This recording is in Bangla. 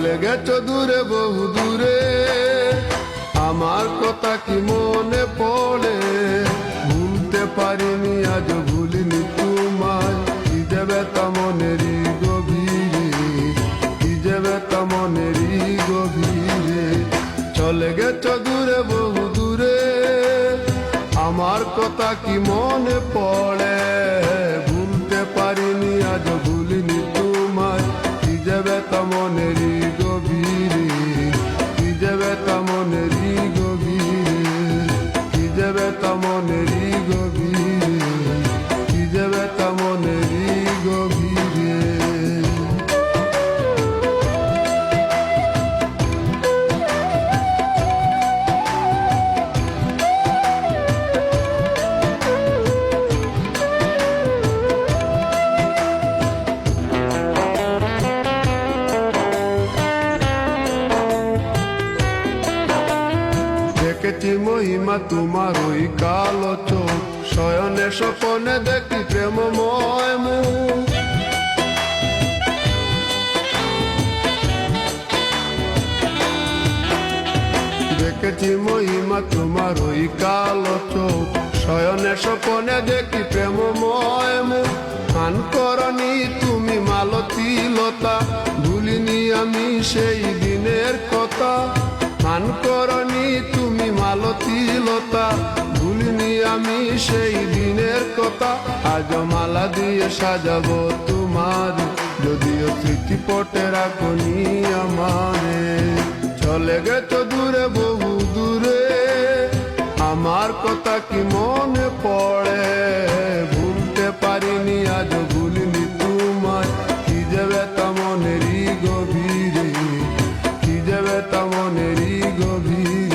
চলে গেছো দূরে বহু দূরে, আমার কথা কি মনে পড়ে? ভুলতে পারিনি আজ ভুলিনি তোমায়, কি যে ব্যথা মনেরই গভীরে, কি যে ব্যথা মনেরই গভীরে। চলে গেছো দূরে বহু দূরে, আমার কথা কি মনে পড়ে? ভুলতে পারিনি আজ ভুলিনি তোমায়, কি যে ব্যথা মনেরই গভীরে, কি যে ব্যথা মনেরই গভীরে, কি যে ব্যথা মনেরই গভীরে, কি যে ব্যথা মনেরই গভীরে। দেখেছি মহিমা তোমার ওই কালো চোখ, শয়নে স্বপনে দেখি প্রেমময় মুখ। দেখেছি মহিমা তোমার ওই কালো চোখ, শয়নে স্বপনে দেখি প্রেমময় মুখ। মান করনি তুমি মালতী লতা, ভুলিনি আমি সেই দিনের কথা। মান করনি তুমি মালতী লতা, ভুলিনি আমি সেই দিনের কথা। আজ মালা দিয়ে সাজাবো তোমার, যদিও স্মৃতিপটে রাখনি আমারে। চলে গেছো দূরে বহু দূরে, আমার কথা কি মনে পড়ে? ভুলতে পারিনি আজ ভুলিনি তোমায়, কি যে ব্যথা মনেরই গভীরে, কি যে ব্যথা মনেরই গভীরে।